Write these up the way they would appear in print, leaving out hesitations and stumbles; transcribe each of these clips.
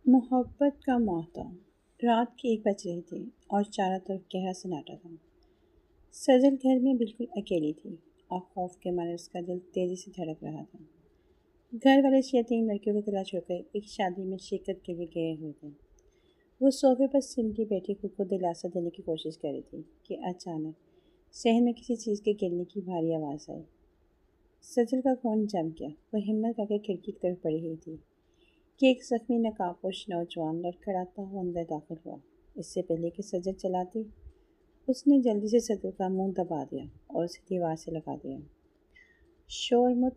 محبت کا معاہدہ۔ رات کی 1 بج رہی تھی اور چاروں طرف گہرا سناٹا تھا۔ سجل گھر میں بالکل اکیلی تھی اور خوف کے مارے اس کا دل تیزی سے دھڑک رہا تھا۔ گھر والے 6 لڑکیوں کو کلا چھوڑ کر ایک شادی میں شرکت کے لیے گئے ہوئے تھے۔ وہ صوفے پر سمٹی بیٹھی خود کو دلاسا دینے کی کوشش کر رہی تھی کہ اچانک صحن میں کسی چیز کے گرنے کی بھاری آواز آئی۔ سجل کا خون جم گیا۔ وہ ہمت کر کے کھڑکی کی طرف بڑھی ہوئی تھی کہ ایک زخمی نقابپوش نوجوان لڑکھڑاتا ہوا اندر داخل ہوا۔ اس سے پہلے کہ سجل چلاتی، اس نے جلدی سے سجل کا منہ دبا دیا اور اسے دیوار سے لگا دیا۔ شور مت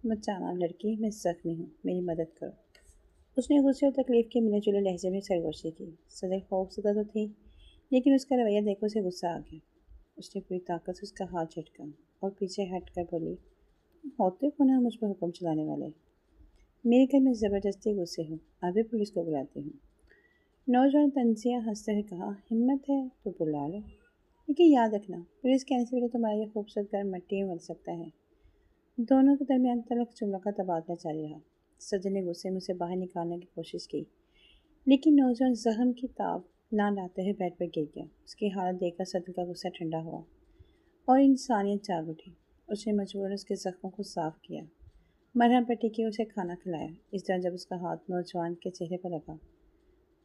مچانا لڑکی، میں زخمی ہوں، میری مدد کرو۔ اس نے غصے اور تکلیف کے ملے جلے لہجے میں سرگوشی کی۔ سجل خوفزدہ تو تھی، لیکن اس کا رویہ دیکھ اسے غصہ آ گیا۔ اس نے پوری طاقت سے اس کا ہاتھ جھٹکا اور پیچھے ہٹ کر بولی، تم ہوتے کون ہو مجھ پر حکم چلانے والے؟ میرے گھر میں زبردستی گھسے ہو، ابھی پولیس کو بلاتی ہوں۔ نوجوان طنزیہ ہنستے ہوئے کہا، ہمت ہے تو بلا لو، لیکن یاد رکھنا پولیس کے آنے سے پہلے تمہارا یہ خوبصورت گھر مٹی میں مل سکتا ہے۔ دونوں کے درمیان تلخ جملوں کا تبادلہ جاری رہا۔ سجل نے غصے میں اسے باہر نکالنے کی کوشش کی، لیکن نوجوان زخم کی تاب نہ لاتے ہوئے بیڈ پر گر گیا۔ اس کی حالت دیکھ کر سجل کا غصہ ٹھنڈا ہوا اور انسانیت جاگ اٹھی۔ اس نے مجبوراً اس کے زخموں کو صاف کیا، مرہم پٹی کی، اسے کھانا کھلایا۔ اس دوران جب اس کا ہاتھ نوجوان کے چہرے پر لگا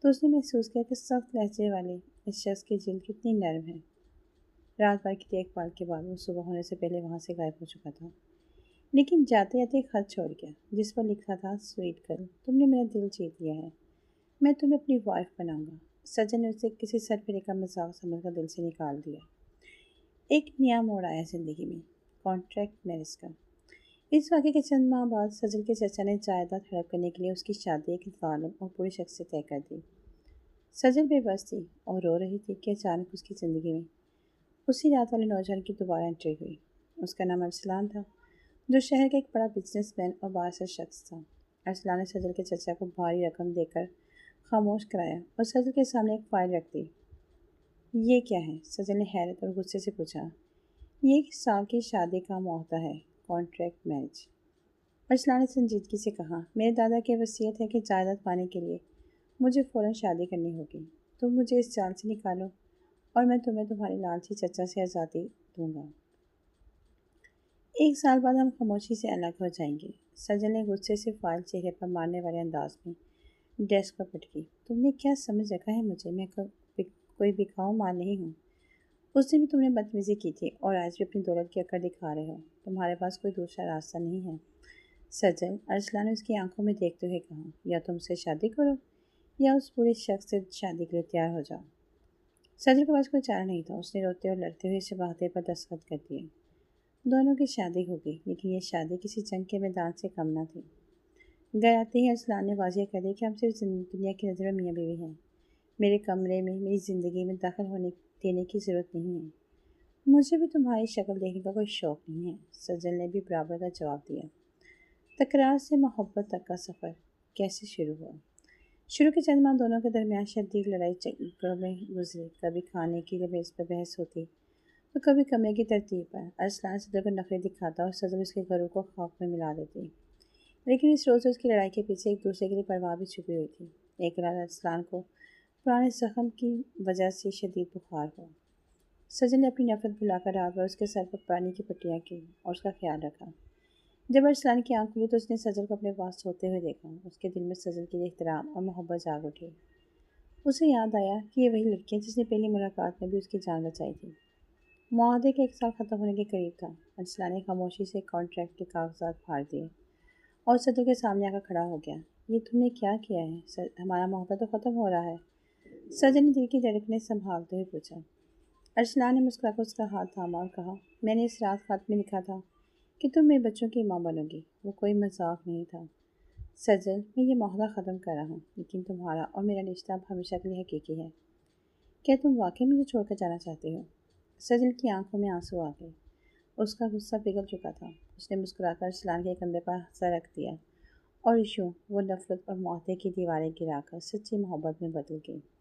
تو اس نے محسوس کیا کہ سخت لہجے والے اس شخص کی جلد کتنی نرم ہے۔ رات بھر کی دیکھ بھال کے بعد وہ صبح ہونے سے پہلے وہاں سے غائب ہو چکا تھا، لیکن جاتے جاتے ایک خط چھوڑ گیا جس پر لکھا تھا، سویٹ گرل، تم نے میرا دل جیت لیا ہے، میں تمہیں اپنی وائف بناؤں گا۔ سجن نے اسے کسی سرپھرے کا مذاق سمجھ کر دل سے نکال دیا۔ ایک نیا موڑ آیا زندگی میں، کانٹریکٹ میرج کا۔ اس واقعے کے چند ماہ بعد سجل کے چچا نے جائیداد ہڑپ کرنے کے لیے اس کی شادی ایک ظالم اور بری شخص سے طے کر دی۔ سجل بے بس تھی اور رو رہی تھی کہ اچانک اس کی زندگی میں اسی رات والے نوجوان کی دوبارہ انٹری ہوئی۔ اس کا نام ارسلان تھا، جو شہر کا ایک بڑا بزنس مین اور بااثر شخص تھا۔ ارسلان نے سجل کے چچا کو بھاری رقم دے کر خاموش کرایا اور سجل کے سامنے ایک فائل رکھ دی۔ یہ کیا ہے؟ سجل نے حیرت اور غصے سے پوچھا۔ یہ 1 سال کی شادی کا معاہدہ ہے، کانٹریکٹ میرج۔ ارسلان نے سنجیدگی سے کہا، میرے دادا کی وصیت ہے کہ جائیداد پانے کے لیے مجھے فوراً شادی کرنی ہوگی۔ تم مجھے اس جال سے نکالو اور میں تمہیں تمہارے لالچی چچا سے آزادی دوں گا۔ 1 سال بعد ہم خاموشی سے الگ ہو جائیں گے۔ سجل نے غصے سے فائل چہرے پر مارنے والے انداز میں ڈیسک پر پٹکی۔ تم نے کیا سمجھ رکھا ہے مجھے؟ میں کوئی بکاؤ مال نہیں ہوں۔ اس دن بھی تم نے بدتمیزی کی تھی اور آج بھی اپنی دولت کی اکڑ دکھا رہے ہو۔ تمہارے پاس کوئی دوسرا راستہ نہیں ہے سجل، ارسلان نے اس کی آنکھوں میں دیکھتے ہوئے کہا، یا تم سے شادی کرو یا اس برے شخص سے شادی کے لیے تیار ہو جاؤ۔ سجل کے پاس کوئی چارہ نہیں تھا۔ اس نے روتے اور لڑتے ہوئے شباہتے پر دستخط کر دیے۔ دونوں کی شادی ہو گئی، لیکن یہ شادی کسی جنگ کے میدان سے کم نہ تھی۔ گھر آتے ہی ارسلان نے واضح کر دیا کہ ہم صرف دنیا کی نظر میں میاں بیوی ہیں۔ میرے کمرے میں، میری زندگی میں دخل ہونے دینے کی ضرورت نہیں ہے۔ مجھے بھی تمہاری شکل دیکھنے کا کوئی شوق نہیں ہے، سجل نے بھی برابر کا جواب دیا۔ تکرار سے محبت تک کا سفر کیسے شروع ہوا؟ شروع کے چند ماہ دونوں کے درمیان شدید لڑائی جھگڑوں میں گزرے۔ کبھی کھانے کی میز پر بحث ہوتی تو کبھی کمرے کی ترتیب پر۔ ارسلان سجل کو نخرے دکھاتا اور سجل اس کے گھروں کو خوف میں ملا دیتی، لیکن اس روز اس کی لڑائی کے پیچھے ایک دوسرے کے لیے پرواہ بھی چھپی ہوئی تھی۔ ایک رات ارسلان کو پرانے زخم کی وجہ سے شدید بخار ہوا۔ سجل نے اپنی نفرت بھلا کر رات بھر اس کے سر پر پانی کی پٹیاں کی اور اس کا خیال رکھا۔ جب ارسلان کی آنکھ کھلی تو اس نے سجل کو اپنے پاس سوتے ہوئے دیکھا۔ اس کے دل میں سجل کے لیے احترام اور محبت جاگ اٹھی۔ اسے یاد آیا کہ یہ وہی لڑکی ہے جس نے پہلی ملاقات میں بھی اس کی جان بچائی تھی۔ معاہدے کے 1 سال ختم ہونے کے قریب تھا۔ ارسلان نے خاموشی سے کانٹریکٹ کے کاغذات پھاڑ دیے اور سجل کے سامنے آ کر کھڑا ہو گیا۔ یہ تم نے کیا کیا ہے؟ ہمارا معاہدہ تو ختم ہو رہا ہے، سجل نے دل کی دھڑکنیں سنبھالتے ہوئے پوچھا۔ ارسلان نے مسکرا کر اس کا ہاتھ تھاما اور کہا، میں نے اس رات خط میں لکھا تھا کہ تم میرے بچوں کی ماں بنو گی، وہ کوئی مذاق نہیں تھا۔ سجل، میں یہ معاہدہ ختم کر رہا ہوں، لیکن تمہارا اور میرا رشتہ اب ہمیشہ کے لیے حقیقی ہے۔ کیا تم واقعی مجھے چھوڑ کر جانا چاہتے ہو؟ سجل کی آنکھوں میں آنسو آ گئے۔ اس کا غصہ پگھل چکا تھا۔ اس نے مسکرا کر ارسلان کے کندھے پر سر رکھ دیا اور یوں وہ نفرت اور معاہدے کی دیواریں گرا کر سچی محبت میں بدل گئی۔